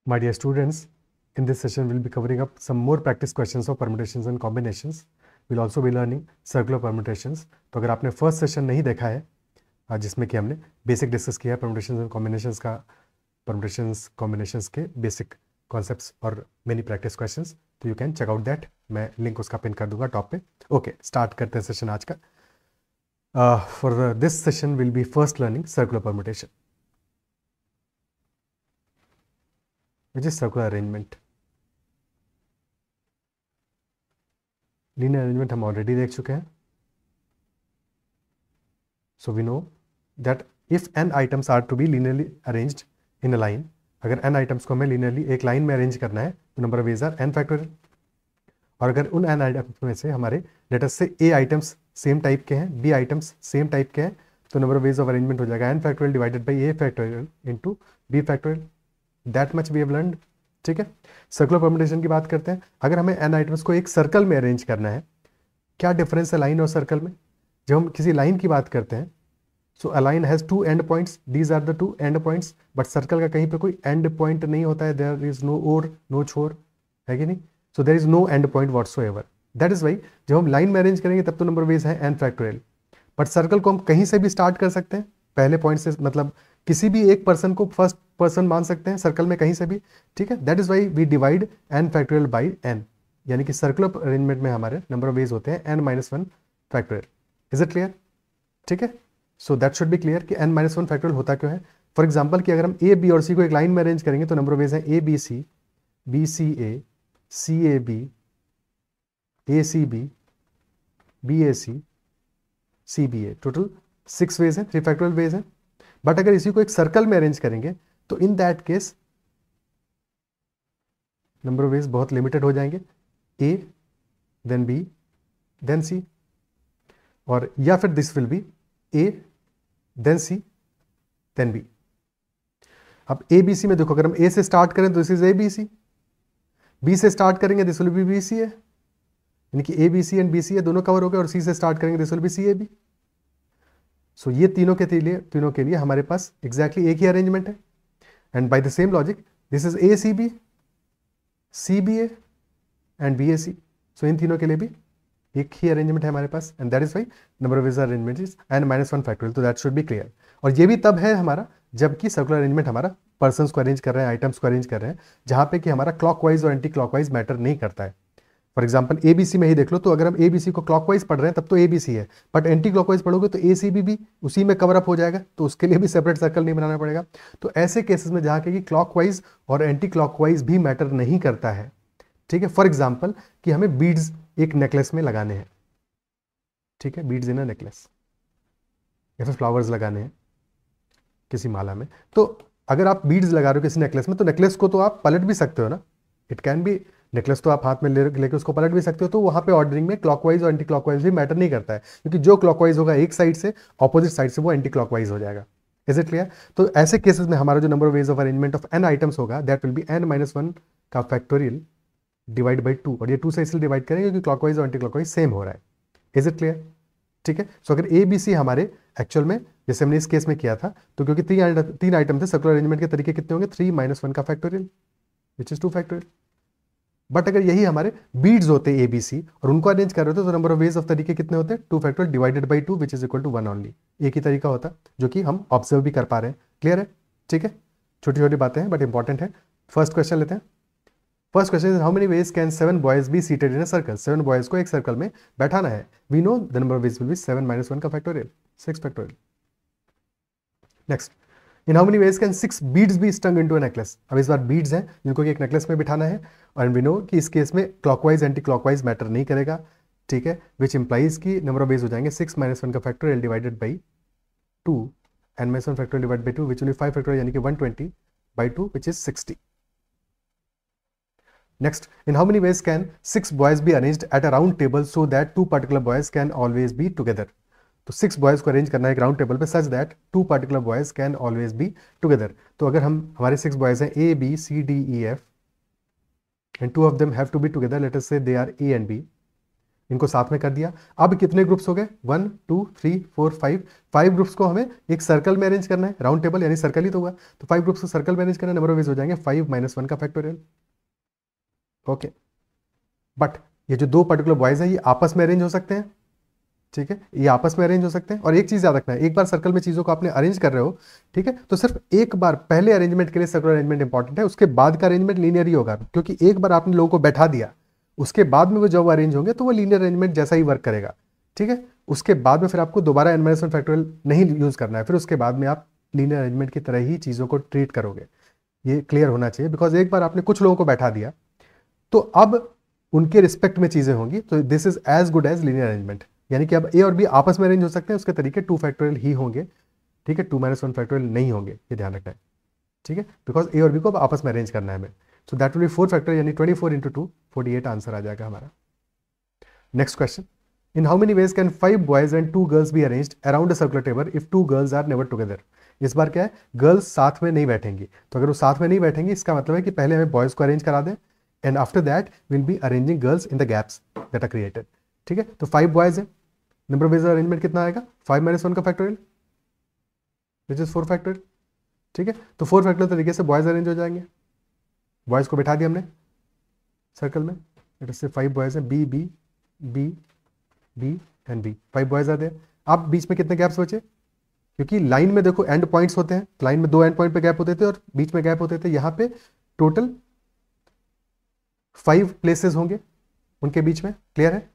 My dear students, in this session we'll be covering up some more practice questions of permutations and combinations. We'll also be learning circular permutations. तो अगर आपने first session नहीं देखा है जिसमें कि हमने बेसिक डिस्कस किया है परम्यूटेशंस एंड कॉम्बिनेशंस का, परम्यूटेशंस कॉम्बिनेशंस के बेसिक कॉन्सेप्ट्स और मेनी प्रैक्टिस क्वेश्चंस, तो you can check out that. मैं लिंक उसका पिन कर दूंगा टॉप पे. ओके, स्टार्ट करते हैं सेशन आज का. For this session will be first learning circular permutation, which is circular arrangement. Linear arrangement हम already देख चुके हैं. So we know that if n items are to be linearly arranged in a line, अगर n items को हमें linearly एक line में arrange करना है तो number of ways are n factorial. और अगर उन n items में से हमारे let us say a items same type के हैं, b items same type के हैं, तो number of ways of arrangement हो जाएगा n factorial divided by a factorial into b factorial. That much we have learned. ठीक है, सर्कुलर परम्यूटेशन की बात करते हैं. अगर हमें एन आइटम्स को एक सर्कल में अरेंज करना है, क्या डिफरेंस है लाइन और सर्कल में? जब हम किसी लाइन की बात करते हैं, so a line has two end points, these are the two end points, but circle का कहीं पे कोई एंड पॉइंट नहीं होता है. देयर इज नो और नो छोर, है कि नहीं? So there is no end point whatsoever. That is why जब हम लाइन में अरेंज करेंगे तब तो नंबर वेज है एन फैक्टोरियल. बट सर्कल को हम कहीं से भी स्टार्ट कर सकते हैं, पहले पॉइंट से, मतलब किसी भी एक पर्सन को फर्स्ट पर्सन मान सकते हैं सर्कल में कहीं से भी. ठीक है, that is why we divide n factorial by n, यानी कि सर्कुलर अरेंजमेंट में हमारे नंबर ऑफ वेज होते हैं n minus one factorial. Is it clear? ठीक है, so that should be clear कि एन माइनस वन फैक्टोरियल होता क्यों है. फॉर एग्जाम्पल कि अगर हम ए बी और सी को एक लाइन में अरेंज करेंगे तो नंबर ऑफ वेज है A B C, B C A B, A C B A C B A, total 6 ways हैं, 3 फैक्टोरियल वेज हैं. बट अगर इसी को एक सर्कल में अरेंज करेंगे तो in that case number of ways बहुत लिमिटेड हो जाएंगे, A then B then C, और या फिर this will be A then C then B. अब ए बी सी में देखो, अगर हम ए से स्टार्ट करें तो this is A B C, B से स्टार्ट करेंगे this will be B C A, यानी कि A B C and B C A दोनों कवर हो गए, और सी से स्टार्ट करेंगे this will be C A B. So ये तीनों के लिए हमारे पास एग्जैक्टली एक ही अरेंजमेंट है. And by the same logic this is A C B A and B A सी. सो इन तीनों के लिए भी एक ही अरेंजमेंट है हमारे पास, and that is why number of ways arrangement is n minus one factorial. तो दैट शुड बी क्लियर. और ये भी तब है हमारा जबकि सर्कुलर अरेंजमेंट हमारा पर्सन्स को अरेंज कर रहे हैं, आइटम्स को अरेंज कर रहे हैं, जहां पे कि हमारा क्लॉकवाइज और एंटी क्लॉकवाइज मैटर नहीं करता है. For example A B C में ही देख लो, तो अगर हम ए बी सी को क्लॉकवाइज पढ़ रहे हैं तब तो ए बी सी है, बट एंटी क्लॉकवाइज पढ़ोगे तो ए सी बी भी उसी में कवर अप हो जाएगा, तो उसके लिए भी सेपरेट सर्कल नहीं बनाना पड़ेगा. तो ऐसे केसेस में जहाँ कि क्लॉकवाइज और एंटी क्लॉकवाइज भी मैटर नहीं करता है. ठीक है, फॉर एग्जाम्पल कि हमें बीड्स एक नेकलेस में लगाने हैं, ठीक है, बीड्स इन अ नेकलेस, या फिर फ्लावर्स लगाने हैं किसी माला में. तो अगर आप बीड्स लगा रहे हो किसी नेकलेस में, तो नेकलेस को तो आप पलट भी सकते हो ना, इट कैन बी नेकलेस तो आप हाथ में लेके उसको पलट भी सकते हो. तो वहां पे ऑर्डरिंग में क्लॉकवाइज और एंटी क्लॉकवाइज भी मैटर नहीं करता है, क्योंकि जो क्लॉकवाइज होगा एक साइड से, ऑपोजिट साइड से वो एंटी क्लॉकवाइज हो जाएगा. Is it clear? तो ऐसे केसेस में हमारा जो number of ways of arrangement of n items होगा that will be n minus one का फैक्टोरियल डिवाइड बाई 2, और ये 2 से इसलिए डिवाइड करेंगे क्योंकि क्लॉकवाइज और एंटी क्लॉकवाइज सेम हो रहा है. Is it clear? ठीक है, सो अगर ए बी सी हमारे एक्चुअल में जैसे हमने इस केस में किया था, तो क्योंकि 3 आइटम थे, सर्कुलर अरेंजमेंट के तरीके कितने होंगे? 3 माइनस वन का factorial which is 2 factorial. But अगर यही हमारे बीड्स होते ए बी सी और उनको अरेंज कर रहे होते तो नंबर ऑफ वेज ऑफ तरीके कितने होते? 2 factorial divided by 2 which is equal to 1 only. एक ही तरीका होता जो कि हम ऑब्जर्व भी कर पा रहे हैं. क्लियर है? ठीक है, छोटी छोटी बातें हैं बट इंपॉर्टेंट है. फर्स्ट क्वेश्चन लेते हैं. First question is how many ways can 7 boys be seated in a circle. 7 boys को एक सर्कल में बैठाना है. We know the number of ways will be 7 minus 1 का factorial, 6 factorial. Next, in how many ways can 6 beads be strung into a necklace. अब इस बार beads हैं जिनको कि एक नेकलेस में बिठाना है, और वी नो कि इस केस में क्लॉकवाइज एंटी क्लॉकवाइज मैटर नहीं करेगा. ठीक है, विच इंप्लाइज की नंबर ऑफ वेज हो जाएंगे 6 माइनस 1 का factorial divided by 2, n minus 1 factorial divide by 2 which will be 5 factorial, यानी कि 120 by 2 which is 60. Next, in how many ways can 6 boys be arranged at a round table so that 2 particular boys can always be together? तो 6 boys को arrange करना है एक round table पे such that 2 particular boys can always be together. तो अगर हमारे 6 boys हैं A B C D E F, and 2 of them have to be together, let us say they are A and B, इनको साथ में कर दिया। अब कितने ग्रुप्स हो गए, 1 2 3 4 5, 5 ग्रुप्स को हमें एक सर्कल में अरेंज करना है, राउंड टेबल यानी सर्कल ही तो हुआ, तो 5 ग्रुप्स को सर्कल में अरेंज करना, नंबर ऑफ वेज हो जाएंगे 5 - 1 का फैक्टोरियल। ओके, बट ये जो दो पर्टिकुलर बॉयज हैं ये आपस में अरेंज हो सकते हैं, ठीक है, ये आपस में अरेंज हो सकते हैं। और एक चीज याद रखना है, एक बार सर्कल में चीजों को आपने अरेंज कर रहे हो, ठीक है, तो सिर्फ एक बार पहले अरेंजमेंट के लिए सर्कुलर अरेंजमेंट इंपॉर्टेंट है, उसके बाद का अरेंजमेंट लीनियर ही होगा, क्योंकि एक बार आपने लोगों को बैठा दिया, उसके बाद में वो जब अरेंज होंगे तो वो लीनियर अरेंजमेंट जैसा ही वर्क करेगा, ठीक है। उसके बाद में फिर आपको दोबारा n - 1 फैक्टोरियल नहीं यूज करना है, फिर उसके बाद में आप लीनियर अरेंजमेंट की तरह ही चीजों को ट्रीट करोगे। ये क्लियर होना चाहिए, बिकॉज एक बार आपने कुछ लोगों को बैठा दिया तो अब उनके रिस्पेक्ट में चीजें होंगी, तो this is as good as linear arrangement, यानी कि अब ए और बी आपस में अरेंज हो सकते हैं, उसके तरीके 2 फैक्टोरियल ही होंगे, ठीक है, 2 - 1 फैक्टोरियल नहीं होंगे, ये ध्यान रखना है, ठीक है, बिकॉज ए और बी को अब आपस में अरेंज करना है हमें। So that will be 4 factorial, यानी 24 × 2 48 आंसर आ जाएगा हमारा। Next question, in how many ways can 5 boys and 2 girls be arranged around a circular table if 2 girls are never together. इस बार क्या है, गर्ल्स साथ में नहीं बैठेंगी, तो अगर वो साथ में नहीं बैठेंगी इसका मतलब है कि पहले हमें बॉयज को अरेंज करा दें, and after that will be arranging girls in the gaps that are created, ठीक है। तो 5 बॉयज है, नंबर ऑफ वेज अरेंजमेंट कितना आएगा, 5 - 1 का फैक्टोरियल विच इज 4 फैक्टोरियल, ठीक है। तो 4 फैक्टोरियल तरीके से बॉयज अरेंज हो जाएंगे, बॉयज को बैठा दिया हमने सर्कल में, इट से 5 बॉयज हैं, B B B B and B, 5 boys आते हैं। अब बीच में कितने गैप्स बचे, क्योंकि लाइन में देखो एंड पॉइंट्स होते हैं, लाइन में 2 एंड पॉइंट पे गैप होते थे और बीच में गैप होते थे, यहाँ पे टोटल 5 प्लेसेस होंगे उनके बीच में, क्लियर है।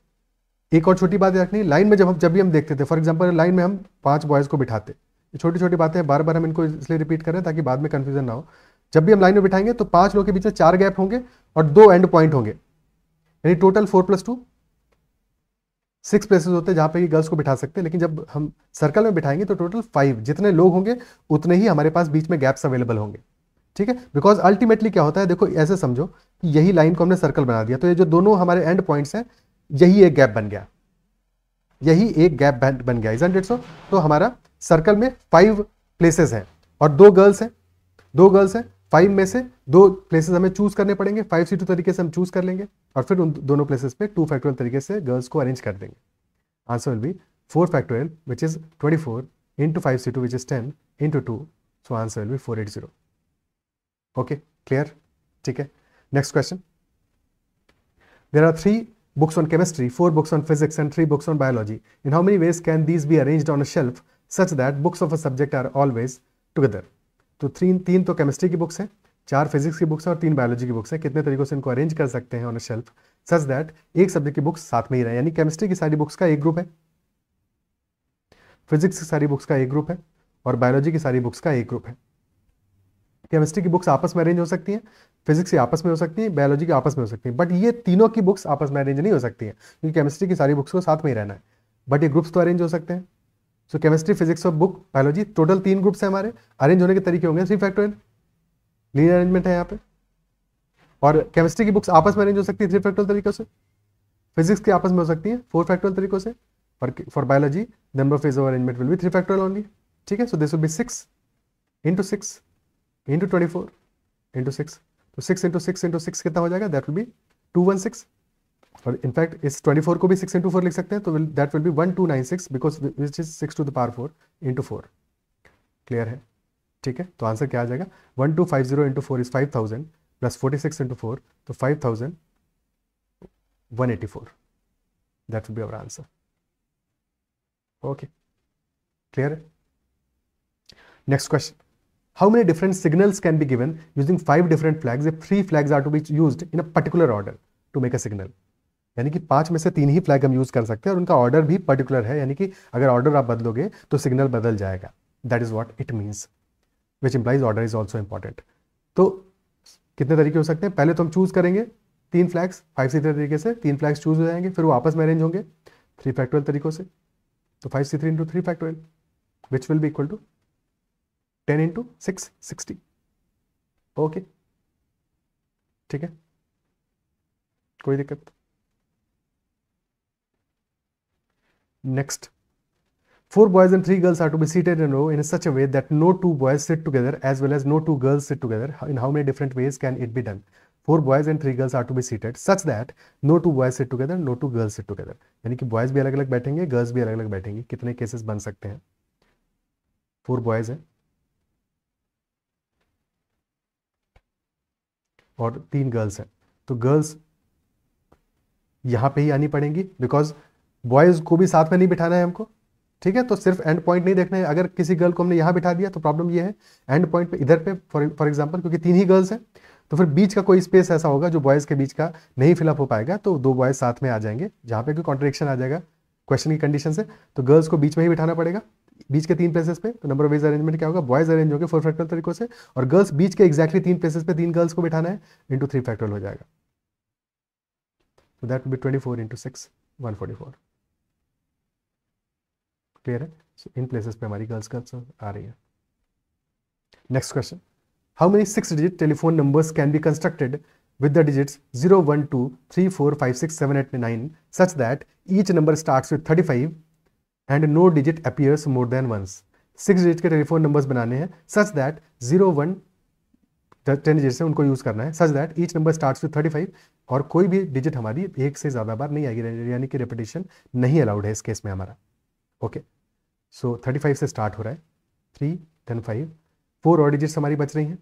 एक और छोटी बात रखनी, लाइन में जब भी हम देखते थे, फॉर एग्जांपल लाइन में हम 5 बॉयज को बिठाते, छोटी छोटी बातें हैं, बार बार हम इनको इसलिए रिपीट कर रहे हैं ताकि बाद में कंफ्यूजन ना हो। जब भी हम लाइन में बिठाएंगे तो 5 लोगों के बीच में 4 गैप होंगे और 2 एंड पॉइंट होंगे, यानी टोटल 4 + 2 6 प्लेसेस होते हैं जहां पे गर्ल्स को बिठा सकते हैं। लेकिन जब हम सर्कल में बिठाएंगे तो टोटल 5, जितने लोग होंगे उतने ही हमारे पास बीच में गैप्स अवेलेबल होंगे, ठीक है। बिकॉज अल्टीमेटली क्या होता है, देखो ऐसे समझो कि यही लाइन को हमने सर्कल बना दिया, तो ये जो दोनों हमारे एंड पॉइंट्स हैं यही एक गैप बन गया, यही एक गैप बन गया, इजंट इट सो। तो हमारा सर्कल में 5 प्लेसेस हैं और 2 गर्ल्स हैं, 2 गर्ल्स हैं, 5 में से 2 प्लेसेस हमें चूज करने पड़ेंगे, 5C2 तरीके से हम चूज कर लेंगे और फिर उन दोनों प्लेसेस पे 2 फैक्टोरियल तरीके से गर्ल्स को अरेंज कर देंगे। Answer will be 4 factorial which is 24 × 5C2 which is 10 × 2, so answer will be 480। Okay, clear, ठीक है। Next question, there are 3 books on chemistry, 4 books on physics and 3 books on biology. In how many ways can these be arranged on a shelf such that books of a subject are always together? तो 3 तो chemistry की books हैं, 4 physics की books हैं और 3 biology की books हैं। कितने तरीकों से इनको अरेंज कर सकते हैं on a shelf such that एक सब्जेक्ट की बुक्स साथ में ही रहे, यानी केमिस्ट्री की सारी बुक्स का एक ग्रुप है, फिजिक्स की सारी बुक्स का एक ग्रुप है और बायोलॉजी की सारी बुक्स का एक ग्रुप है। केमिस्ट्री की बुक्स आपस में अरेंज हो सकती हैं, फिजिक्स की आपस में हो सकती है, बायोलॉजी की आपस में हो सकती है, बट ये तीनों की बुक्स आपस में अरेंज नहीं हो सकती हैं, क्योंकि केमिस्ट्री की सारी बुक्स को साथ में ही रहना है, बट ये ग्रुप्स तो अरेंज हो सकते हैं। सो केमिस्ट्री, फिजिक्स और बुक बायोलॉजी, टोटल 3 ग्रुप्स हैं हमारे, अरेंज होने के तरीके होंगे 3 फैक्टोरियल, लीनियर अरेंजमेंट है यहाँ पे। और केमिस्ट्री की बुक्स आपस में अरेंज हो सकती है 3 फैक्टोरियल तरीकों से, फिजिक्स की आपस में हो सकती है 4 फैक्टोरियल तरीकों से, और for biology the number of phase of arrangement will be 3 factorial only, ठीक है। सो दिस विल बी 6 × 6 × 24 × 6, तो 6 × 6 × 6 कितना हो जाएगा, दैट विल बी 216, और इनफैक्ट इस 24 को भी 6 × 4 लिख सकते हैं, तो that will B 1296 because which is 6 to the power 4 × 4, clear है, ठीक है। तो आंसर क्या आ जाएगा, 1250 × 4 इज 5000 प्लस 46 × 4, तो 5184, that will be our answer. Okay, clear है। Next question, how many different signals can be given using 5 different flags if 3 flags are to be used in a particular order to make a signal? यानी कि 5 में से 3 ही flag हम use कर सकते हैं और उनका ऑर्डर भी पर्टिकुलर है, यानी कि अगर ऑर्डर आप बदलोगे तो सिग्नल बदल जाएगा, that is what it means, which implies order is also important. तो कितने तरीके हो सकते हैं, पहले तो हम चूज करेंगे 3 फ्लैग्स 5C3 तरीके से, 3 फ्लैग्स चूज हो जाएंगे, फिर वो आपस में अरेंज होंगे 3 फैक्टोरियल तरीकों से, तो 5C3 × 3 factorial which will be equal to 10 × 6 60, okay, ठीक है, कोई दिक्कत। Next, 4 boys and 3 girls are to be seated in a row in such a way that no 2 boys sit together as well as no 2 girls sit together. In how many different ways can it be done? 4 boys and 3 girls are to be seated such that no 2 boys sit together, no 2 girls sit together. यानी कि boys भी अलग अलग बैठेंगे, girls भी अलग अलग बैठेंगी. कितने केसेस बन सकते हैं? 4 बॉयज हैं और 3 गर्ल्स हैं, तो गर्ल्स यहाँ पे ही आनी पड़ेंगी बिकॉज बॉयज को भी साथ में नहीं बिठाना है हमको. ठीक है, तो सिर्फ एंड पॉइंट नहीं देखना है. अगर किसी गर्ल को हमने यहाँ बिठा दिया तो प्रॉब्लम ये है एंड पॉइंट पे इधर पे फॉर एग्जांपल, क्योंकि 3 ही गर्ल्स हैं, तो फिर बीच का कोई स्पेस ऐसा होगा जो बॉयज़ के बीच का नहीं फिलअप हो पाएगा, तो 2 बॉयज़ साथ में आ जाएंगे जहाँ पे कोई कॉन्ट्रडिक्शन आ जाएगा क्वेश्चन की कंडीशन से. तो गर्ल्स को बीच में ही बिठाना पड़ेगा, बीच के 3 प्लेसेस पे. तो नंबर वाइज अरेंजमेंट क्या होगा? बॉयज़ अरेंज होंगे 4 फैक्टोरियल तरीकों से और गर्ल्स बीच के एग्जैक्टली 3 प्लेसेस पे 3 गर्ल्स को बिठाना है, इंटू 3 फैक्टोरियल हो जाएगा. तो that will B 24 into 6 144. Clear है? सो इन प्लेसेस पे हमारी गर्ल्स आ रही है. Next question, how many 6 digit telephone numbers can be constructed with the digits 0 1 2 3 4 5 6 7 8 9 such that each number starts with 35 and no digit appears more than once. 6 digit के telephone numbers बनाने हैं such that 0 1 10 digit से उनको use करना है such that each number starts with 35 और कोई भी डिजिट हमारी एक से ज्यादा बार नहीं आएगी, यानी कि रिपीटिशन नहीं अलाउड है इस केस में हमारा. ओके, सो 35 से स्टार्ट हो रहा है, 3 then 5, 4 और डिजिट्स हमारी बच रही हैं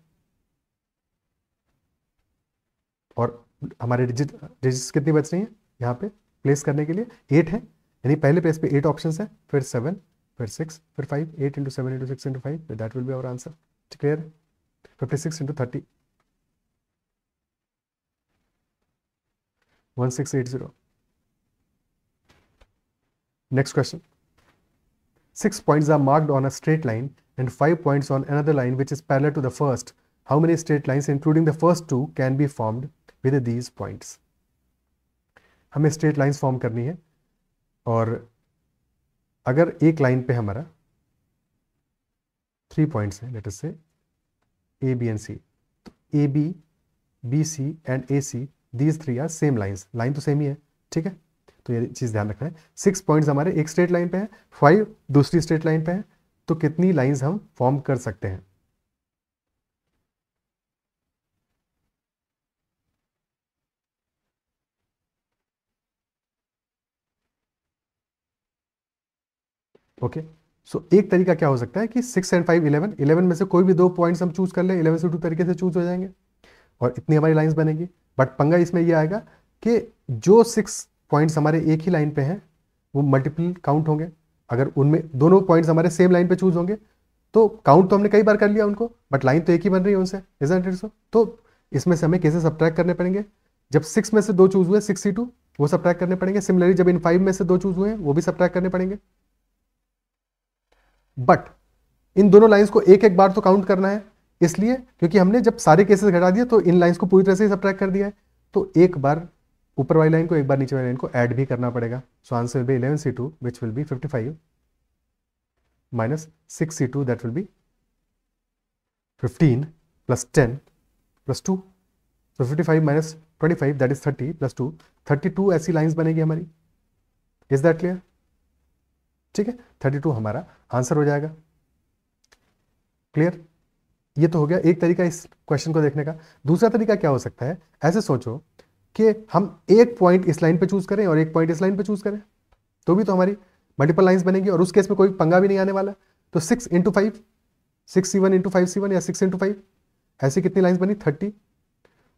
और हमारे डिजिट्स कितनी बच रही हैं यहाँ पे प्लेस करने के लिए? 8 है, यानी पहले प्लेस पे 8 ऑप्शंस हैं, फिर 7, फिर 6, फिर 5. 8 into 7 into 6 into 5, that will be our answer. Clear? 56 into 30, 1680. Next question. 6 points are marked on a straight line and 5 points on another line which is parallel to the first. How many straight lines including the first 2 can be formed with these points? हमें straight lines form करनी है और अगर एक line पे हमारा 3 points हैं, late us से ए बी एंड सी, तो A B B C and A C, these 3 are same lines. Line तो सेम ही है, ठीक है, तो ये चीज़ ध्यान रखना है. 6 पॉइंट्स हमारे एक स्ट्रेट लाइन पे हैं, 5 दूसरी स्ट्रेट लाइन पे हैं, तो कितनी लाइंस हम फॉर्म कर सकते हैं? ओके, सो एक तरीका क्या हो सकता है कि 6 एंड 5 11, 11 में से कोई भी 2 पॉइंट्स हम चूज कर लें, 11 से 2 तरीके से चूज हो जाएंगे और इतनी हमारी लाइंस बनेगी. बट पंगा इसमें ये आएगा कि जो 6 पॉइंट्स हमारे एक ही लाइन पे हैं वो मल्टीपल काउंट होंगे. अगर उनमें दोनों पॉइंट्स हमारे सेम लाइन पे चूज होंगे तो काउंट तो हमने कई बार कर लिया उनको, बट लाइन तो एक ही बन रही है उनसे, इजंट इट सो? तो इसमें से हमें केसेस सब्ट्रैक्ट करने पड़ेंगे. जब 6 में से 2 चूज हुए 6C2 वो सब्ट्रैक्ट करने पड़ेंगे. सिमिलरली जब इन 5 में से 2 चूज हुए वो भी सब्ट्रैक्ट करने पड़ेंगे. बट इन दोनों लाइंस को एक एक बार तो काउंट करना है, इसलिए क्योंकि हमने जब सारे केसेस घटा दिए तो इन लाइंस को पूरी तरह से सब्ट्रैक्ट कर दिया है, तो एक बार ऊपर वाली लाइन को एक बार नीचे वाली लाइन को ऐड भी करना पड़ेगा. सो answer will B 11C2 which will B 55 minus 6C2 that will be 15 plus 10 plus 2. So 55 minus 25 that is 30 plus 2, 32 ऐसी लाइंस बनेगी हमारी. Is that clear? ठीक है, 32 हमारा आंसर हो जाएगा. क्लियर? ये तो हो गया एक तरीका इस क्वेश्चन को देखने का. दूसरा तरीका क्या हो सकता है? ऐसे सोचो कि हम एक पॉइंट इस लाइन पे चूज करें और एक पॉइंट इस लाइन पे चूज करें, तो भी तो हमारी मल्टीपल लाइंस बनेगी और उस केस में कोई पंगा भी नहीं आने वाला. तो 6 इंटू 5, 6C1 इंटू 5C1 या 6 इंटू 5, ऐसी कितनी लाइंस बनी? 30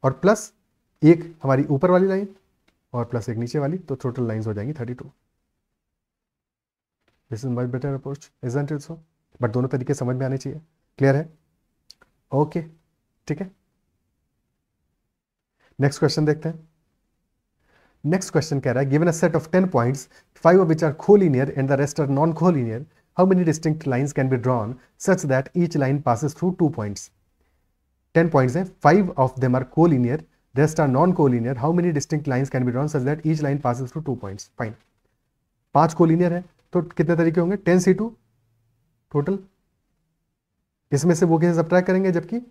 और प्लस एक हमारी ऊपर वाली लाइन और प्लस एक नीचे वाली, तो टोटल लाइंस हो जाएंगी 32. This is much better approach, isn't it so? But दोनों तरीके समझ में आने चाहिए. क्लियर है? ओके, ठीक है. नेक्स्ट क्वेश्चन देखते हैं. नेक्स्ट क्वेश्चन कह रहा है given a set of 10 points 5 of which are collinear and the rest are non-collinear, how many distinct lines can be drawn such that each line passes through 2 points? 10 points हैं, 5 of them are collinear, rest are non-collinear, how many distinct lines can be drawn such that each line passes through 2 points? Fine. 5 collinear है तो कितने तरीके होंगे? 10C2 total. इसमें से वो कैसे सब्ट्रैक्ट करेंगे जबकि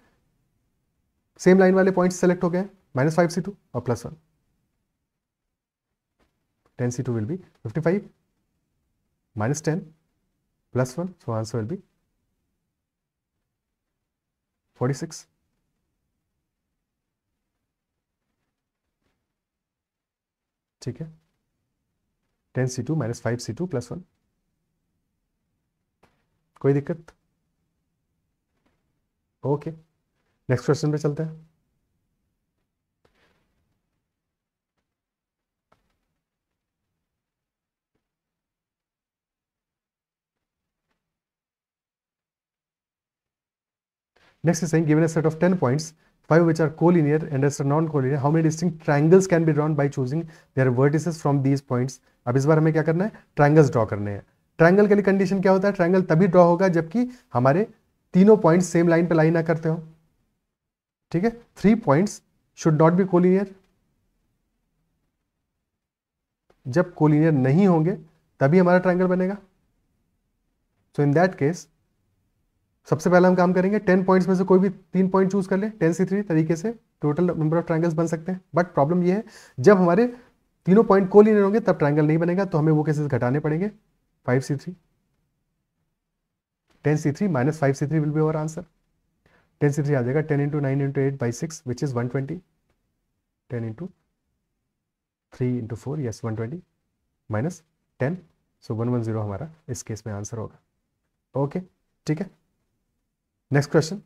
सेम लाइन वाले पॉइंट्स सेलेक्ट हो गए, -5C2 और +1. 10C2 will be 55 minus 10 plus 1, so answer will be 46. ठीक है, 10c2 माइनस 5c2 प्लस 1। कोई दिक्कत? ओके, नेक्स्ट क्वेश्चन पे चलते हैं। Next is saying given a set of 10 points, 5 which are collinear and rest are non-collinear, how many distinct triangles can be drawn by choosing their vertices from these points? अब इस बार हमें क्या करना है? Triangles draw करने हैं। Triangle के लिए कंडीशन क्या होता है? ट्रायंगल तभी ड्रॉ होगा जबकि हमारे तीनों पॉइंट्स सेम लाइन पे लाई ना करते हो। ठीक है, 3 points should not be collinear. जब कोलिनियर नहीं होंगे तभी हमारा ट्रायंगल बनेगा। सो इन दैट केस सबसे पहला हम काम करेंगे 10 पॉइंट्स में से कोई भी 3 पॉइंट चूज कर ले। 10c3 तरीके से टोटल नंबर ऑफ ट्रायंगल्स बन सकते हैं। बट प्रॉब्लम ये है जब हमारे तीनों पॉइंट कोलिनियर होंगे तब ट्रायंगल नहीं बनेगा, तो हमें वो केसेस घटाने पड़ेंगे। 5c3 10c3 minus 5c3 will be our answer. 10c3 आ जाएगा 10 into 9 into 8 by 6 which is 120। 10 into 3 into 4 yes 120 minus 10, सो 110 हमारा इस केस में आंसर होगा। ओके, ठीक है। Next question.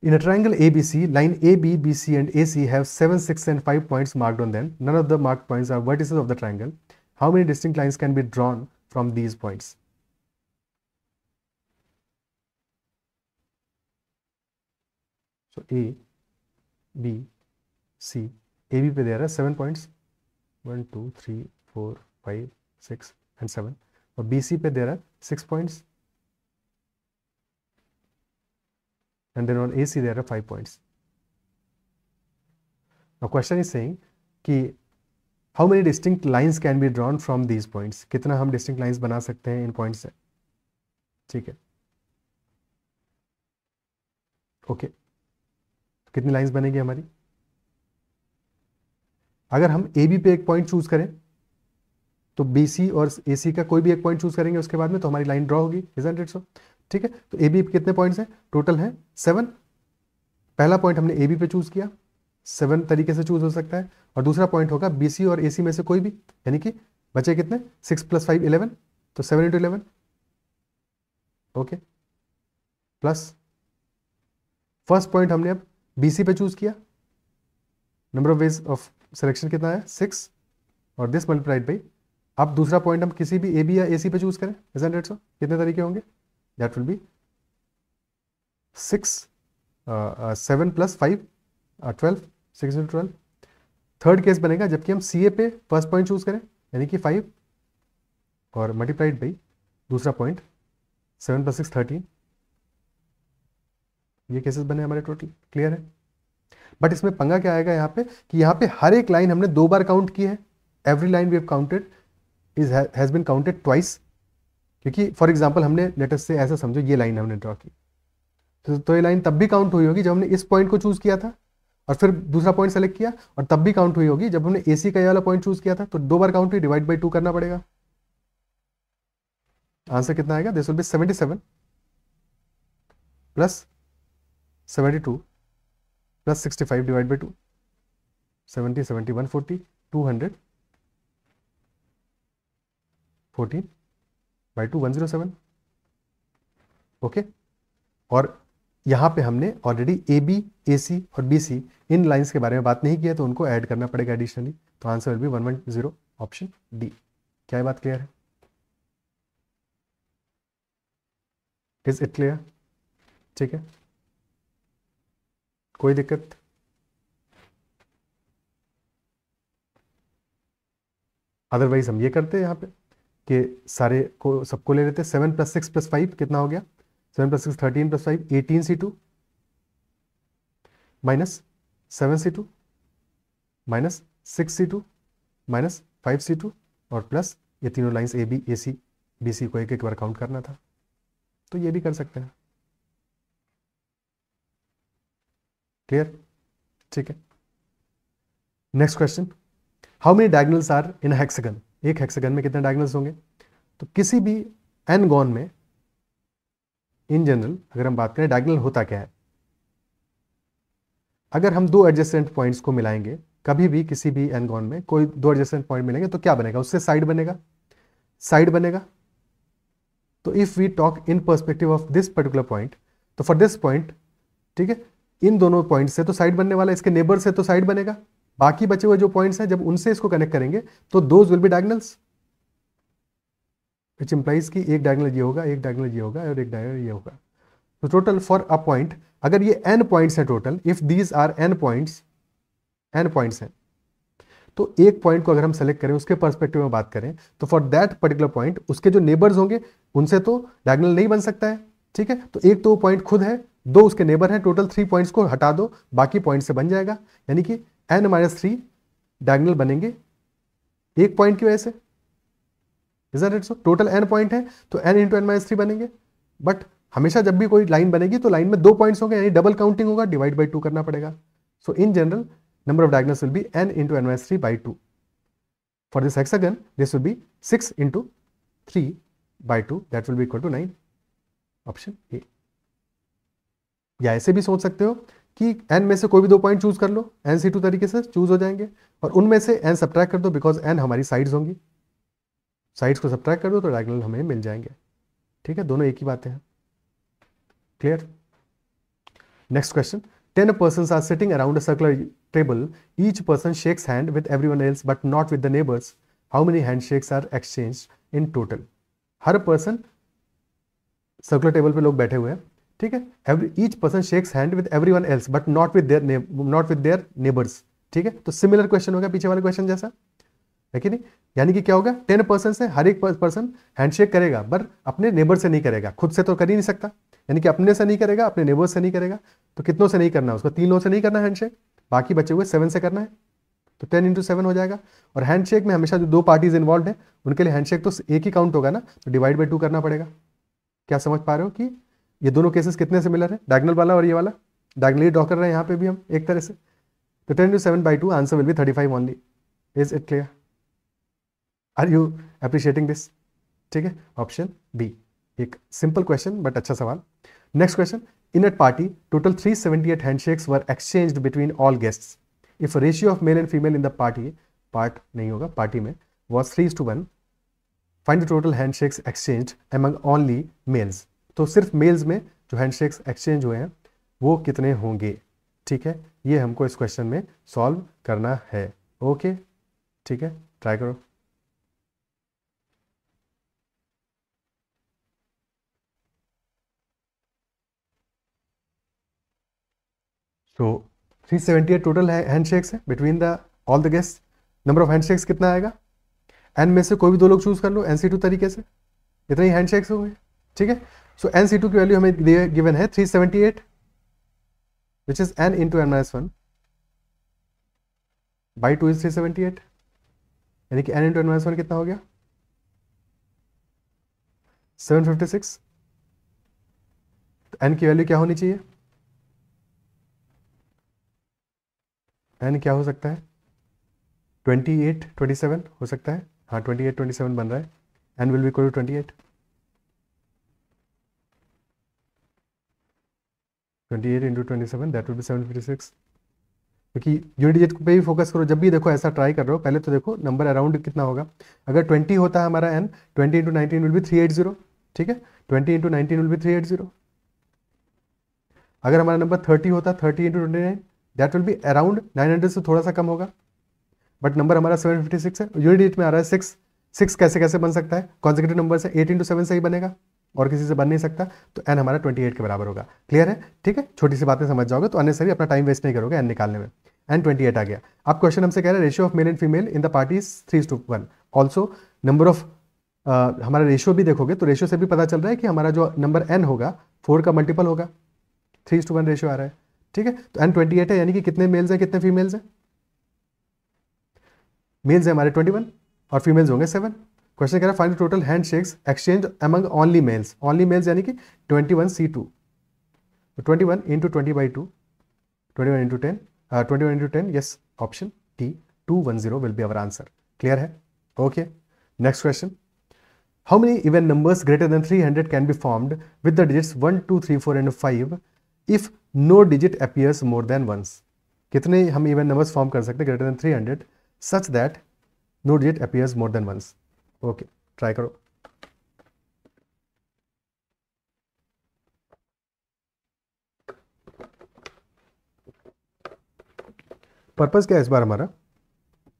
In a triangle ABC, line AB, BC and AC have 7, 6 and 5 points marked on them. None of the marked points are vertices of the triangle. How many distinct lines can be drawn from these points? So A, B, C. AB पे there are 7 points. 1, 2, 3, 4, 5, 6 and 7. और BC पे there are 6 points. And then on AC there are 5 points. Now question is saying कि how many distinct lines can be drawn from these points? कितना हम distinct lines बना सकते हैं इन points से? ठीक है, ओके, कितनी लाइंस बनेगी हमारी? अगर हम AB पे एक पॉइंट चूज करें तो BC और AC का कोई भी एक पॉइंट चूज करेंगे उसके बाद में, तो हमारी लाइन ड्रॉ होगी। Isn't it so? ठीक है, तो AB पे कितने पॉइंट्स हैं? टोटल हैं 7। पहला पॉइंट हमने AB पे चूज किया, 7 तरीके से चूज हो सकता है। और दूसरा पॉइंट होगा BC और AC में से कोई भी, यानी कि बचे कितने? 6 + 5 11, तो 7 × 11। ओके, प्लस फर्स्ट पॉइंट हमने अब BC पे चूज किया, number of ways of selection कितना है? 6, और दिस मल्टीप्लाइड बाई। अब दूसरा पॉइंट हम किसी भी AB या AC पे चूज करें, isn't it so? कितने तरीके होंगे? That will B 6 7 + 5 12, 6 × 12। Third case बनेगा जबकि हम CA पे फर्स्ट पॉइंट चूज करें, यानी कि 5 और मल्टीप्लाइड बाई दूसरा पॉइंट 7 + 6 13। ये केसेस बने हमारे टोटल। क्लियर है? बट इसमें पंगा क्या आएगा यहाँ पे कि यहाँ पे हर एक लाइन हमने 2 बार काउंट की है। Every line we have counted has been counted twice. क्योंकि फॉर एग्जाम्पल हमने लेटर से ऐसा समझो ये लाइन हमने ड्रॉ की, तो ये लाइन तब भी काउंट हुई होगी जब हमने इस पॉइंट को चूज किया था और फिर दूसरा पॉइंट सेलेक्ट किया, और तब भी काउंट हुई होगी जब हमने AC का ये वाला पॉइंट चूज किया था। तो 2 बार काउंट हुई, डिवाइड बाई 2 करना पड़ेगा। आंसर कितना आएगा? This will B 77 + 72 + 65 divide by 2। 70 70 140 200 14 by 2 107। Okay, और यहाँ पे हमने ऑलरेडी AB, AC और BC इन लाइंस के बारे में बात नहीं की है, तो उनको ऐड करना पड़ेगा एडिशनली। तो answer will B 110 option D. क्या ये बात क्लियर है? Is it clear? ठीक है, कोई दिक्कत? अदरवाइज हम ये करते हैं यहाँ पे कि सारे को सबको ले लेते हैं। 7 + 6 + 5 कितना हो गया? 7 + 6 13 + 5 18c2 minus 7c2 minus 6c2 minus 5c2 और प्लस ये तीनों लाइंस AB, AC, BC को एक एक बार काउंट करना था, तो ये भी कर सकते हैं। क्लियर? ठीक है, next question. How many diagonals are in hexagon? एक हेक्सागन में कितने डायगोनल्स होंगे? तो किसी भी n-gon में इन जनरल अगर हम बात करें डायगोनल होता क्या है? अगर हम 2 एडजेसेंट पॉइंट्स को मिलाएंगे कभी भी किसी भी एनगॉन में कोई दो एडजेसेंट पॉइंट मिलेंगे तो क्या बनेगा, उससे साइड बनेगा, साइड बनेगा। तो if we talk in perspective of this particular point, तो फॉर दिस पॉइंट, ठीक है, इन दोनों पॉइंट से तो साइड बनने वाला, इसके नेबर से तो साइड बनेगा। बाकी बचे हुए जो पॉइंट्स हैं जब उनसे इसको कनेक्ट करेंगे तो those will be diagonals, which implies कि एक डायगोनल ये होगा, एक डायगोनल ये होगा और एक डायगोनल ये होगा। तो टोटल फॉर अ पॉइंट, अगर ये n पॉइंट्स हैं टोटल, if these are n points हैं, तो एक पॉइंट को अगर हम सेलेक्ट करें उसके पर्सपेक्टिव में बात करें तो फॉर दैट पर्टिकुलर पॉइंट उसके जो नेबर्स होंगे उनसे तो डायगोनल नहीं बन सकता है, ठीक है। तो एक तो पॉइंट खुद है, दो उसके नेबर हैं, टोटल 3 पॉइंट्स को हटा दो, बाकी पॉइंट से बन जाएगा, यानी कि n-3 डायगोनल बनेंगे एक पॉइंट की वजह से। Is it so? Total n point है तो n इंटू n-3 बनेंगे, बट हमेशा जब भी कोई लाइन बनेगी तो लाइन में 2 पॉइंट्स होंगे, यानी डबल काउंटिंग होगा, डिवाइड बाई 2 करना पड़ेगा। So in general number of diagonals will be n into n-3 by 2. For this hexagon, this will be 6 into 3 by 2, that will be equal to 9. Option A. या ऐसे भी सोच सकते हो कि n में से कोई भी 2 पॉइंट चूज कर लो, nc2 तरीके से चूज हो जाएंगे, और उनमें से n सब्ट्रैक्ट कर दो, बिकॉज n हमारी साइड्स होंगी, साइड्स को सब्ट्रैक्ट कर दो तो डायगोनल हमें मिल जाएंगे, ठीक है। दोनों एक ही बातें हैं, clear. Next question, 10 persons are sitting around a circular table. Each person shakes hand with everyone else but not with the neighbors. How many handshakes are exchanged in total? Her person circular table पे लोग बैठे हुए हैं, ठीक है। Each person shakes hand with everyone else but not with their neighbours, ठीक है। तो सिमिलर क्वेश्चन होगा पीछे वाले क्वेश्चन जैसा, है कि नहीं। यानी कि क्या होगा, 10 पर्सन से हर एक पर्सन हैंडशेक करेगा, पर अपने नेबर से नहीं करेगा, खुद से तो कर ही नहीं सकता, यानी कि अपने से नहीं करेगा, अपने नेबर से नहीं करेगा। तो कितनों से नहीं करना है उसको, 3 लोगों से नहीं करना हैंडशेक, बाकी बचे हुए 7 से करना है, तो 10 इंटू 7 हो जाएगा। और हैंडशेक में हमेशा जो 2 पार्टीज इन्वॉल्व हैं उनके लिए हैंडशेक तो एक ही काउंट होगा ना, तो डिवाइड बाई 2 करना पड़ेगा। क्या समझ पा रहे हो कि ये दोनों केसेस कितने सिमिलर है, डायगोनल वाला और ये वाला। डायगोनली ड्रॉ कर रहे हैं यहाँ पे भी हम एक तरह से। तो 10 into 7 by 2 answer will be 35 only. Is it clear? Are you appreciating this? ठीक है, ऑप्शन बी, एक सिंपल क्वेश्चन बट अच्छा सवाल। Next question, in a party total 378 handshakes were exchanged between all guests. If a ratio of male and female in the party नहीं होगा, party में was 3:1, find the total handshakes exchanged among only males. तो सिर्फ mails में जो handshakes exchange हुए हैं वो कितने होंगे, ठीक है। ये हमको इस क्वेश्चन में सॉल्व करना है, ओके, ठीक है, ट्राई करो। तो 378 टोटल हैंडशेक्स है between the all the guest. Number of handshakes कितना आएगा, एन में से कोई भी 2 लोग चूज कर लो, NC2 तरीके से, इतने ही हैंडशेक्स होंगे, ठीक है। सो NC2 की वैल्यू हमें गिवन है 378, which is n into n-1 by 2 is 378, यानी कि n इंटू n-1 कितना हो गया, 756। तो n की वैल्यू क्या होनी चाहिए, n क्या हो सकता है, 28 27 हो सकता है, हाँ 28 27 बन रहा है, n will be equal to 28 into 27, that will be 756। क्योंकि यूनिट डिजिट पे भी फोकस करो, जब भी देखो ऐसा ट्राई कर रहे हो, पहले तो देखो नंबर अराउंड कितना होगा। अगर 20 होता है हमारा n, 20 इंटू 19 विल बी 380, ठीक है, 20 इंटू 19 विल बी 380। अगर हमारा नंबर 30 होता, 30 into 29, that will be around 900 से थोड़ा सा कम होगा, बट नंबर हमारा 756 है। यूनिट डिजिट में आ रहा है 6 कैसे बन सकता है, कॉन्सेक्यूटिव नंबर से 8 इंटू 7 से ही बनेगा और किसी से बन नहीं सकता, तो n हमारा 28 के बराबर होगा। क्लियर है, ठीक है, छोटी सी बातें समझ जाओगे तो अननेसेसरी अपना टाइम वेस्ट नहीं करोगे n निकालने में। n 28 आ गया। अब क्वेश्चन हमसे कह रहा है ratio of male and female in the party is 3:1। Also number of हमारा रेशियो भी देखोगे तो रेशियो से भी पता चल रहा है कि हमारा जो नंबर n होगा 4 का मल्टीपल होगा, 3:1 रेशियो आ रहा है, ठीक है। तो n 28 है, यानी कि कितने मेल्स हैं कितने फीमेल्स हैं, मेल्स हैं हमारे 21 और फीमेल्स होंगे 7। क्वेश्चन कह रहा है find total handshakes exchanged among only males, only males यानी कि 21C2, 21 into 20/2, 21 into 10, 21 into 10, yes, option D 210 will be our answer. Clear है, okay. Next question, how many even numbers greater than 300 can be formed with the digits 1 2 3 4 and 5 if no digit appears more than once. कितने हम even numbers form कर सकते हैं greater than 300 such that no digit appears more than once. Okay, try करो. Purpose क्या है इस बार हमारा,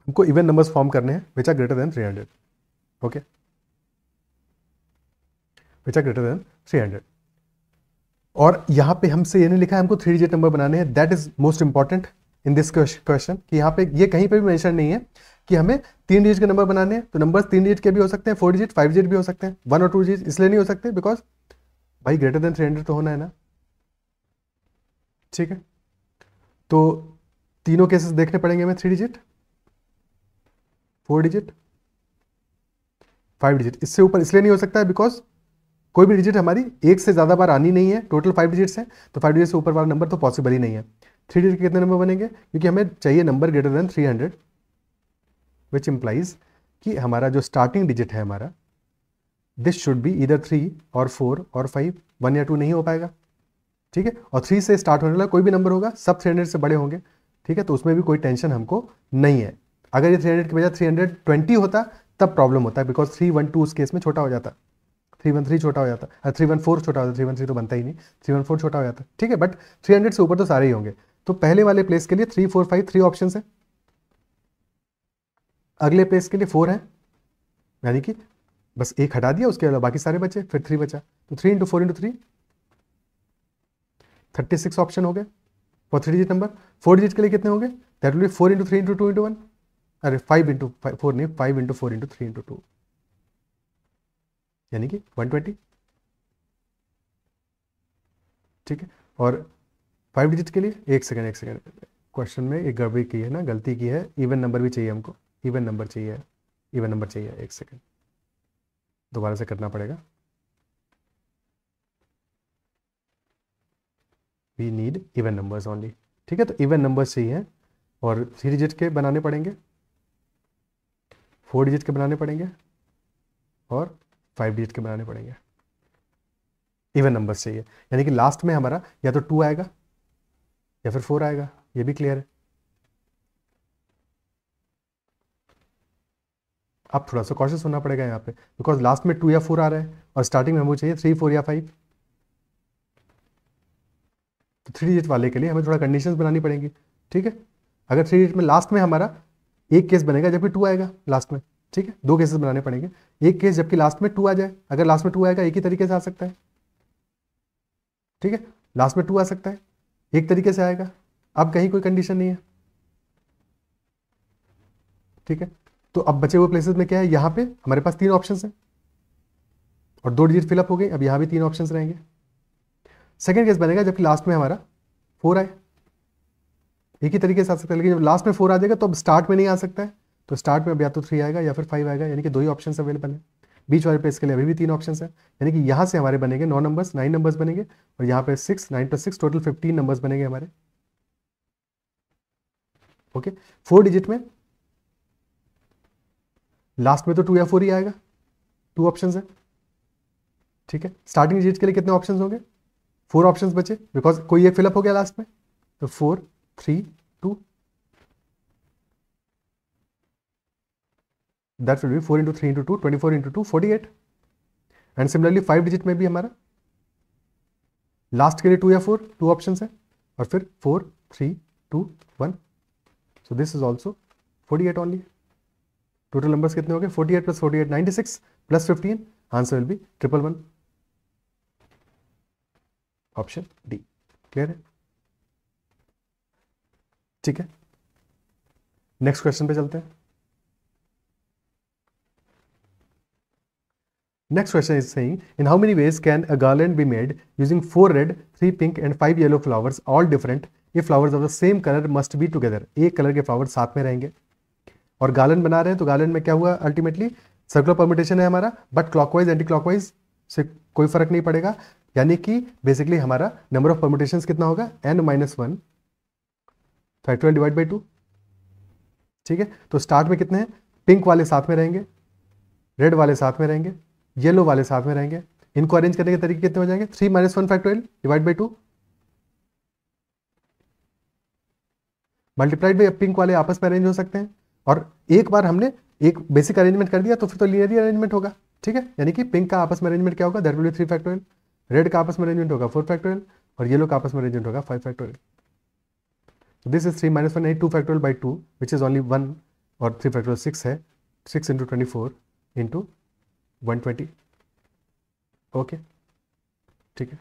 हमको इवन नंबर्स फॉर्म करने हैं which are greater than 300. Okay, which are greater than 300. और यहाँ पे हमसे ये नहीं लिखा है हमको 3 डिजिट नंबर बनाने हैं. That is most important in this question कि यहाँ पे ये कहीं पे भी मेंशन नहीं है कि हमें 3 डिजिट के नंबर बनाने हैं. तो नंबर्स 3 डिजिट के भी हो सकते हैं, 4 डिजिट, 5 डिजिट भी हो सकते हैं, 1 और 2 डिजिट इसलिए नहीं हो सकते बिकॉज भाई ग्रेटर देन 300 तो होना है ना. ठीक है, तो तीनों केसेस देखने पड़ेंगे हमें, 3 डिजिट, 4 डिजिट, 5 डिजिट. इससे ऊपर इसलिए नहीं हो सकता है बिकॉज कोई भी डिजिट हमारी एक से ज़्यादा बार आनी नहीं है. टोटल 5 डिजिट्स हैं, तो 5 डिजिट से ऊपर वाला नंबर तो पॉसिबल ही नहीं है. 3 डिजिट के कितने नंबर बनेंगे, क्योंकि हमें चाहिए number greater than 300 which implies कि हमारा जो स्टार्टिंग डिजिट है हमारा दिस शुड बी इधर 3 और 4 और 5. 1 या 2 नहीं हो पाएगा. ठीक है, और 3 से स्टार्ट होने वाला कोई भी नंबर होगा सब 300 से बड़े होंगे. ठीक है, तो उसमें भी कोई टेंशन हमको नहीं है. अगर ये 300 के बजाय 320 होता तब प्रॉब्लम होता है बिकॉज 312 उस केस में छोटा हो जाता, 313 छोटा हो जाता, 314 छोटा हो जाता, 313 तो बनता ही नहीं, 314 छोटा हो जाता. ठीक है, बट 300 से ऊपर तो सारे ही होंगे. तो पहले वाले प्लेस के लिए 3 4 5 3 ऑप्शन है, अगले प्लेस के लिए 4 है, यानी कि बस एक हटा दिया, उसके अलावा बाकी सारे बचे, फिर 3 बचा. तो 3 इंटू 4 इंटू 3 36 ऑप्शन हो गए फॉर 3 डिजिट नंबर. 4 डिजिट के लिए कितने होंगे, that will be 4 into 3 into 2 into 1, अरे 5 इंटू 4 नहीं, 5 इंटू 4 इंटू 3 इंटू 2 यानी कि 120. ठीक है, और 5 डिजिट के लिए एक सेकेंड क्वेश्चन में एक गड़बड़ी की है ना, गलती की है. इवन नंबर भी चाहिए हमको, इवन नंबर चाहिए, इवन नंबर चाहिए. एक सेकेंड दोबारा से करना पड़ेगा. We need even numbers only. ठीक है, तो इवन नंबर्स चाहिए और 3 डिजिट के बनाने पड़ेंगे, 4 डिजिट के बनाने पड़ेंगे और 5 डिजिट के बनाने पड़ेंगे. इवन नंबर्स चाहिए, यानी कि लास्ट में हमारा या तो 2 आएगा या फिर 4 आएगा. ये भी क्लियर है. अब थोड़ा सा कॉशियस होना पड़ेगा यहाँ पे बिकॉज लास्ट में 2 या 4 आ रहा है और स्टार्टिंग में हमको चाहिए 3 4 या 5. तो 3 डिजिट वाले के लिए हमें थोड़ा कंडीशंस बनानी पड़ेंगी. ठीक है, अगर 3 डिजिट में लास्ट में हमारा एक केस बनेगा जबकि 2 आएगा लास्ट में. ठीक है, 2 केसेस बनाने पड़ेंगे. एक केस जबकि लास्ट में 2 आ जाए, अगर लास्ट में 2 आएगा एक ही तरीके से आ सकता है. ठीक है, लास्ट में 2 आ सकता है, एक तरीके से आएगा. अब कहीं कोई कंडीशन नहीं है. ठीक है, तो अब बचे हुए प्लेसेस में क्या है, यहाँ पे हमारे पास 3 ऑप्शंस हैं और 2 डिजिट फिलअप हो गई. अब यहाँ भी 3 ऑप्शंस रहेंगे. सेकेंड केस बनेगा जबकि लास्ट में हमारा 4 आए, एक ही तरीके से आ सकता है. लेकिन जब लास्ट में 4 आ जाएगा तो अब स्टार्ट में नहीं आ सकता है. तो स्टार्ट में अब या तो 3 आएगा या फिर 5 आएगा, यानी कि 2 ही ऑप्शन अवेलेबल है. बीच वाले प्लेस के लिए अभी भी 3 ऑप्शन है, यानी कि यहाँ से हमारे बनेंगे 9 नंबर्स बनेंगे और यहाँ पे 6, 9 + 6 टोटल 15 नंबर्स बनेंगे हमारे. ओके, 4 डिजिट में लास्ट में तो 2 या 4 ही आएगा, 2 ऑप्शन है. ठीक है, स्टार्टिंग डिजिट के लिए कितने ऑप्शन होंगे, 4 ऑप्शन बचे बिकॉज कोई एक फिलअप हो गया लास्ट में. तो 4 3 2 that will be 4 into 3 into 2 24 into 2 48. And similarly 5 digit में भी हमारा लास्ट के लिए 2 या 4 2 ऑप्शन है और फिर 4 3 2 1. So this is also 48 only. Total numbers कितने हो गए, 48 + 48 96 + 15. Answer will B 111. Option D. Clear है. ठीक है, नेक्स्ट क्वेश्चन पे चलते हैं. Next question is saying, in how many ways can a garland be made using 4 red, 3 pink and 5 yellow flowers, all different, if flowers of the same color must be together? एक colour के flower साथ में रहेंगे और garland बना रहे हैं. तो गार्लैंड में क्या हुआ, अल्टीमेटली सर्कुलर परम्यूटेशन है हमारा, बट क्लॉकवाइज एंटी क्लॉकवाइज से कोई फर्क नहीं पड़ेगा. यानी कि बेसिकली हमारा नंबर ऑफ परम्यूटेशन कितना होगा, n-1 फैक्टोरियल डिवाइड बाई 2. ठीक है, तो स्टार्ट में कितने हैं, पिंक वाले साथ में रहेंगे, रेड वाले साथ में रहेंगे, येलो वाले साथ में रहेंगे. इनको अरेंज करने के तरीके कितने हो जाएंगे, 3 - 1 factorial divide by 2. Multiplied by pink वाले आपस में अरेंज हो सकते हैं, और एक बार हमने एक बेसिक अरेंजमेंट कर दिया तो फिर तो लीनियर अरेंजमेंट होगा, ठीक है। यानी कि पिंक का आपस में अरेंजमेंट क्या होगा, that will B 3 factorial, red का आपस में अरेंजमेंट होगा 4 फैक्टोरियल, और येलो का आपस में अरेंजमेंट होगा 5 factorial. So this is 3 minus 1 है 2 factorial by 2 which is only 1, और 3 factorial 6 है, 6 into 24 into 120, ओके, ठीक है।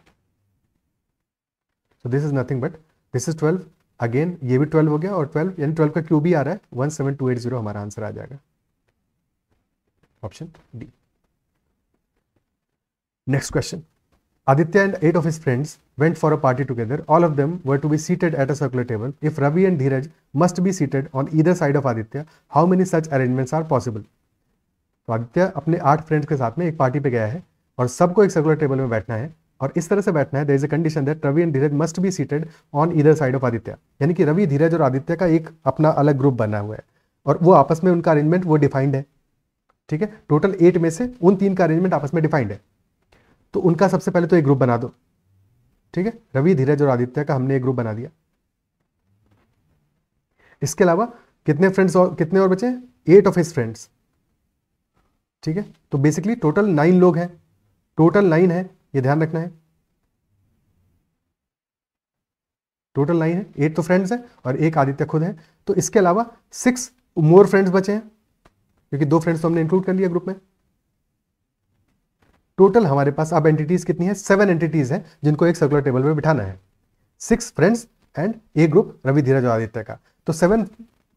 So this is nothing but this is 12, again ये भी 12 हो गया, और 12 यानी 12 का क्यूब ही आ रहा है, 17280 हमारा आंसर आ जाएगा, option D. Next question, Aditya and 8 of his friends went for a party together. All of them were to be seated at a circular table. If Ravi and Dheeraj must be seated on either side of Aditya, how many such arrangements are possible? तो आदित्य अपने 8 friends के साथ में एक party पे गया है और सबको एक सर्कुलर टेबल में बैठना है, और इस तरह से बैठना है, there is a condition that Ravi and Dheeraj must be seated on either side of Aditya. यानी कि रवि, धीरज और आदित्य का एक अपना अलग ग्रुप बना हुआ है, और वो आपस में उनका अरेंजमेंट वो डिफाइंड है, ठीक है। टोटल 8 में से उन 3 का अरेंजमेंट आपस में डिफाइंड है, तो उनका सबसे पहले तो एक ग्रुप बना दो, ठीक है। रवि, धीरज और आदित्य का हमने एक ग्रुप बना दिया। इसके अलावा कितने फ्रेंड्स और कितने और बचे, 8 ऑफ हिज फ्रेंड्स, ठीक है। तो बेसिकली टोटल 9 लोग हैं, टोटल 9 है, ये ध्यान रखना है, टोटल 9 है, 8 तो फ्रेंड्स है और एक आदित्य खुद है। तो इसके अलावा 6 मोर फ्रेंड्स बचे हैं, क्योंकि 2 फ्रेंड्स तो हमने इंक्लूड कर लिया ग्रुप में। टोटल हमारे पास अब एंटिटीज कितनी है, 7 एंटिटीज हैं जिनको एक सर्कुलर टेबल में बिठाना है, 6 friends and a group Ravi, Dheeraj और आदित्य का। तो 7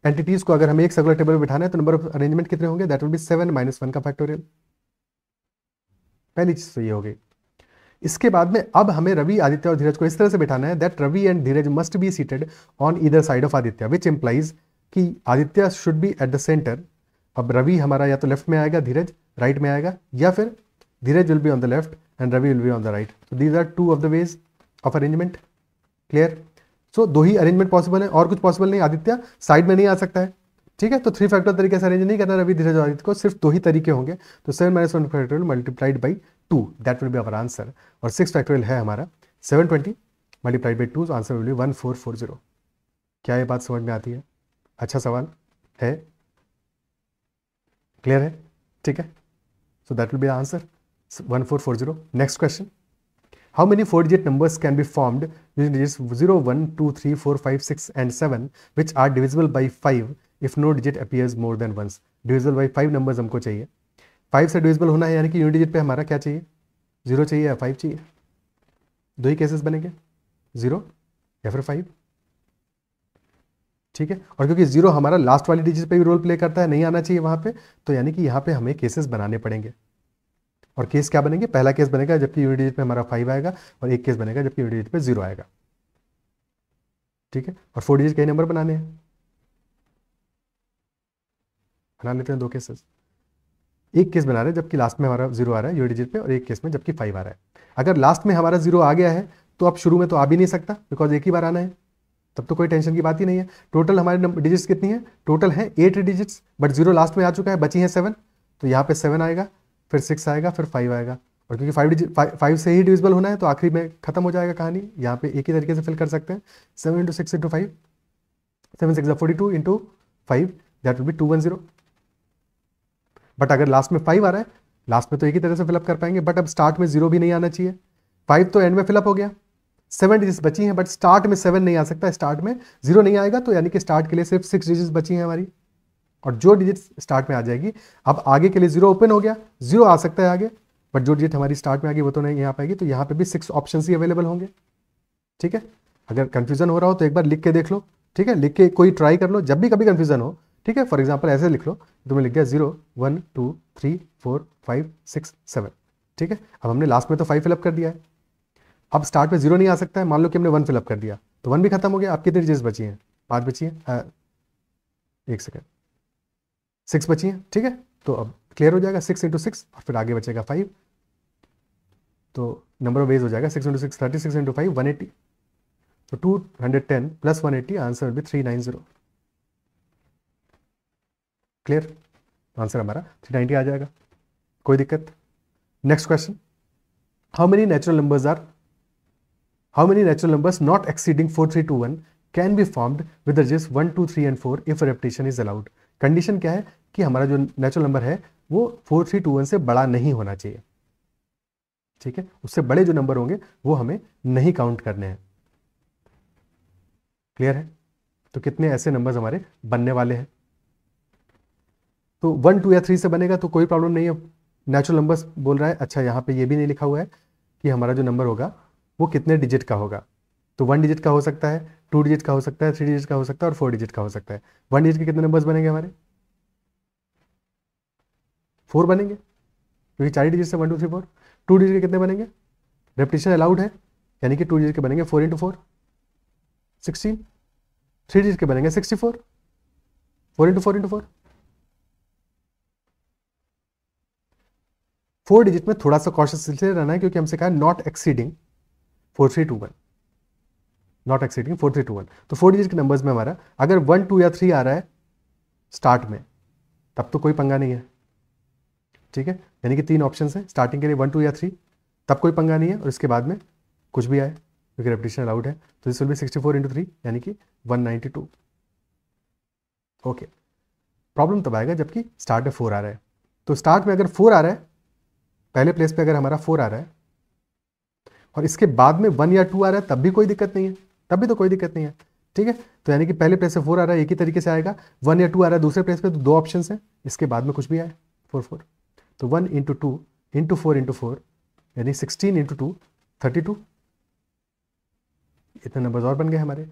एंटिटीज को अगर हमें एक सर्कुलर टेबल में बिठाना है तो नंबर ऑफ अरेंजमेंट कितने होंगे, दैट विल बी 7 - 1 का फैक्टोरियल। पहली चीज तो ये हो गई। इसके बाद में अब हमें रवि, आदित्य और धीरज को इस तरह से बिठाना है that Ravi and Dheeraj must be seated on either side of Aditya, which implies कि Aditya should be at the center. अब रवि हमारा या तो लेफ्ट में आएगा, धीरज राइट में आएगा, या फिर धीरज will be on the left and Ravi will be on the right. So these are 2 of the ways of arrangement. Clear? So 2 he arrangement possible है और कुछ पॉसिबल नहीं। आदित्य साइड में नहीं आ सकता है, ठीक है। तो 3 फैक्टर तरीके से अरेंज नहीं करना रवि, धीरज और आदित्य को, सिर्फ 2 ही तरीके होंगे। तो 7 - 1 factorial multiplied by 2, that will be our answer. और 6 फैक्टोरियल है हमारा 720 मल्टीप्लाइड बाई 2, तो आंसर विल बी 1440। क्या ये बात समझ में आती है? अच्छा सवाल है, क्लियर है, ठीक है। So that will B answer 1440. Next question. How many 4-digit numbers can be formed using digits 0, 1, 2, 3, 4, 5, 6 and 7 which are divisible by 5 if no digit appears more than once? Divisible by 5 numbers हमको चाहिए, 5 से divisible होना है, यानी कि unit digit पे हमारा क्या चाहिए, 0 चाहिए या 5 चाहिए। 2 ही केसेस बनेंगे, 0 या फिर 5, ठीक है। और क्योंकि 0 हमारा लास्ट वाली डिजिट पे भी रोल प्ले करता है, नहीं आना चाहिए वहाँ पे, तो यानी कि यहाँ पे हमें केसेस बनाने पड़ेंगे। और केस क्या बनेंगे, पहला केस बनेगा जबकि यूनिट डिजिट पे हमारा 5 आएगा, और एक केस बनेगा जबकि यूनिट डिजिट पे 0 आएगा, ठीक है। और 4 डिजिट कई नंबर बनाने हैं, बना लेते हैं 2 केसेस। एक केस बना रहे हैं जबकि लास्ट में हमारा 0 आ रहा है यूनिट डिजिट पे, और एक केस में जबकि 5 आ रहा है। अगर लास्ट में हमारा 0 आ गया है तो अब शुरू में तो आ भी नहीं सकता, बिकॉज एक ही बार आना है, तब तो कोई टेंशन की बात ही नहीं है। टोटल हमारे डिजिट्स कितनी है, टोटल है 8 डिजिट्स, बट 0 लास्ट में आ चुका है, बची है 7, तो यहाँ पे 7 आएगा, फिर 6 आएगा, फिर 5 आएगा। और क्योंकि 5 से ही डिविजिबल होना है तो आखिरी में खत्म हो जाएगा कहानी। यहाँ पे एक ही तरीके से फिल कर सकते हैं, 7 × 6 × 5, 7 × 6 = 42 × 5, दैट विल बी 210। बट अगर लास्ट में 5 आ रहा है, लास्ट में तो एक ही तरह से फिलअप कर पाएंगे, बट अब स्टार्ट में 0 भी नहीं आना चाहिए। 5 तो एंड में फिलअप हो गया, 7 डिजिट्स बची हैं, बट स्टार्ट में 7 नहीं आ सकता, स्टार्ट में 0 नहीं आएगा, तो यानी कि स्टार्ट के लिए सिर्फ 6 डिजिट्स बची हैं हमारी, और जो डिजिट स्टार्ट में आ जाएगी, अब आगे के लिए 0 ओपन हो गया, 0 आ सकता है आगे, बट जो डिजिट हमारी स्टार्ट में आ गई वो तो नहीं यहाँ पाएगी, तो यहाँ पे भी 6 ऑप्शन ही अवेलेबल होंगे, ठीक है। अगर कंफ्यूजन हो रहा हो तो एक बार लिख के देख लो, ठीक है, लिख के कोई ट्राई कर लो, जब भी कभी कंफ्यूजन हो, ठीक है। फॉर एग्जाम्पल ऐसे लिख लो, तो मैं लिख गया 0, 1, 2, 3, 4, 5, 6, 7, ठीक है। अब हमने लास्ट में तो 5 फिलअप कर दिया है, अब स्टार्ट में 0 नहीं आ सकता है, मान लो कि हमने 1 फिलअप कर दिया, तो 1 भी खत्म हो गया। अब कितनी डिजिट्स बची हैं, 5 बची हैं, 1 सेकेंड, 6 बची हैं, ठीक है। तो अब क्लियर हो जाएगा, 6 × 6, और फिर आगे बचेगा 5, तो नंबर ऑफ वेज हो जाएगा 6 × 6 36 × 5 180, तो 210 + 180, answer will B 390। Clear, answer हमारा 390 आ जाएगा, कोई दिक्कत। Next question, how many natural numbers not exceeding 4321 can be formed with the digits 1 2 3 and 4 if repetition is allowed. Condition क्या है कि हमारा जो नेचुरल नंबर है वो 4 3 2 1 से बड़ा नहीं होना चाहिए, ठीक है, उससे बड़े जो नंबर होंगे वो हमें नहीं काउंट करने हैं। क्लियर है? तो कितने ऐसे नंबर्स हमारे बनने वाले हैं? तो 1 2 या 3 से बनेगा तो कोई प्रॉब्लम नहीं है, नेचुरल नंबर्स बोल रहा है। अच्छा, यहाँ पे ये भी नहीं लिखा हुआ है कि हमारा जो नंबर होगा वो कितने डिजिट का होगा। तो 1 डिजिट का हो सकता है, 2 डिजिट का हो सकता है, 3 डिजिट का हो सकता है और 4 डिजिट का हो सकता है। 1 डिजिट के कितने नंबर्स बनेंगे हमारे? 4 बनेंगे, क्योंकि 4 डिजिट से 1 2 3 4। 2 डिजिट के कितने बनेंगे? रेपिटेशन अलाउड है, यानी कि 2 डिजिट के बनेंगे 4 × 4 16। 3 डिजिट के बनेंगे 64, 4 × 4 × 4। 4 डिजिट में थोड़ा सा कॉशियस इसलिए रहना है क्योंकि हमसे कहा नॉट एक्सीडिंग 4321, नॉट एक्सीडिंग 4321। तो 4 डिजिट के नंबर्स में हमारा अगर 1 2 या 3 आ रहा है स्टार्ट में तब तो कोई पंगा नहीं है, ठीक है, यानी कि 3 ऑप्शन है स्टार्टिंग के लिए 1 2 या 3, तब कोई पंगा नहीं है, और इसके बाद में कुछ भी आए क्योंकि रेपिटेशन अलाउड है। तो दिस विल बी 64 × 3 यानी कि 192। ओके, प्रॉब्लम तब आएगा जबकि स्टार्ट में 4 आ रहा है। तो स्टार्ट में अगर 4 आ रहा है, पहले प्लेस पे अगर हमारा 4 आ रहा है और इसके बाद में 1 या 2 आ रहा है तब भी कोई दिक्कत नहीं है, तब भी तो कोई दिक्कत नहीं है, ठीक है। तो यानी कि पहले प्लेस से 4 आ रहा है एक ही तरीके से आएगा, 1 या 2 आ रहा है दूसरे प्लेस पे तो 2 ऑप्शन है, इसके बाद में कुछ भी आए 4 4। तो 1 × 2 × 4 × 4 यानी 16 × 2 32, इतने नंबर्स और बन गए हमारे।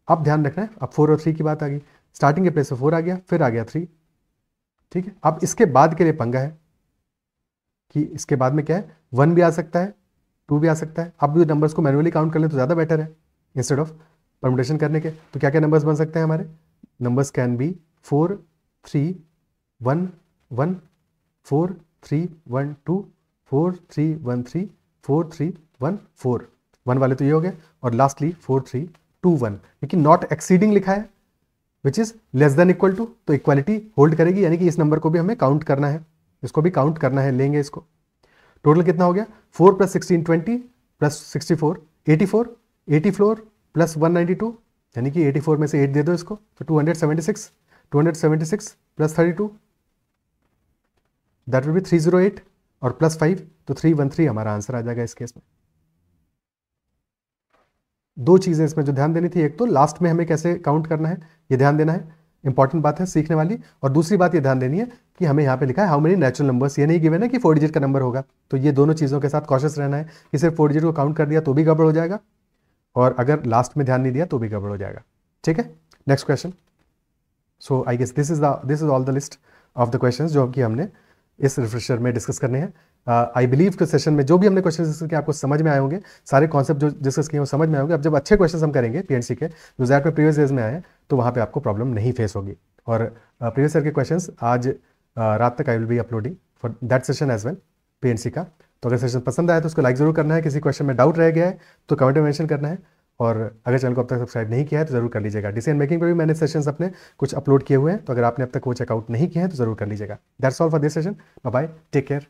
अब ध्यान रखना है, अब 4 और 3 की बात आ गई, स्टार्टिंग के प्लेस से 4 आ गया, फिर आ गया 3, ठीक है। अब इसके बाद के लिए पंगा है कि इसके बाद में क्या है, 1 भी आ सकता है, 2 भी आ सकता है। अब जो नंबर्स को मैनुअली काउंट कर लें तो ज़्यादा बेटर है इंस्टेड ऑफ परमुटेशन करने के। तो क्या क्या नंबर्स बन सकते हैं हमारे? नंबर्स कैन बी 4 3 1 1 4 3 1 2 4 3 1 3 4 3 1 4, 1 वाले तो ये हो गए, और लास्टली 4 3 2 1, लेकिन नॉट एक्सीडिंग लिखा है which is less than equal to, तो इक्वालिटी होल्ड करेगी, यानी कि इस नंबर को भी हमें काउंट करना है, इसको भी काउंट करना है, लेंगे इसको। टोटल कितना हो गया? 4 + 16 20 + 64 84, 84 + 192, यानी कि 84 में से 8 दे दो इसको, तो 276, 276 + 32 दैट विल बी 308, और +5 तो 313 हमारा आंसर आ जाएगा इस केस में। 2 चीज़ें इसमें जो ध्यान देनी थी, एक तो लास्ट में हमें कैसे काउंट करना है ये ध्यान देना है, इंपॉर्टेंट बात है सीखने वाली, और दूसरी बात ये ध्यान देनी है कि हमें यहाँ पे लिखा है हाउ मेनी नेचुरल नंबर्स, ये नहीं गिवन है कि 4 डिजिट का नंबर होगा। तो ये दोनों चीज़ों के साथ कॉशियस रहना है कि सिर्फ 4 डिजिट को काउंट कर दिया तो भी गड़बड़ हो जाएगा, और अगर लास्ट में ध्यान नहीं दिया तो भी गड़बड़ हो जाएगा, ठीक है। Next question. So I guess this is all the list of the questions जो कि हमने इस रिफ्रेशर में डिस्कस करने हैं। आई बिलीव कि सेशन में जो भी हमने क्वेश्चन डिस्कस किए आपको समझ में आए होंगे, सारे कॉन्सेप्ट जो डिस्कस किए वो समझ में आए होंगे। अब जब अच्छे क्वेश्चन हम करेंगे पीएनसी के जो ज़ैट में प्रीवियस ईयर्स में आए तो वहाँ पे आपको प्रॉब्लम नहीं फेस होगी। और प्रीवियस ईयर के क्वेश्चंस आज रात तक I will be uploading for that session as well PNC का। तो अगर सेशन पसंद आया तो उसको लाइक ज़रूर करना है, किसी क्वेश्चन में डाउट रह गया है तो कमेंट में मेंशन करना है, और अगर चैनल को अब तक सब्सक्राइब नहीं किया है तो ज़रूर कर लीजिएगा। डिसीजन मेकिंग पर भी मैंने सेशंस अपने कुछ अपलोड किए हुए हैं, तो अगर आपने अब तक वो चेकआउट नहीं किए हैं तो ज़रूर कर लीजिएगा। That's all for this session. Bye bye, take care.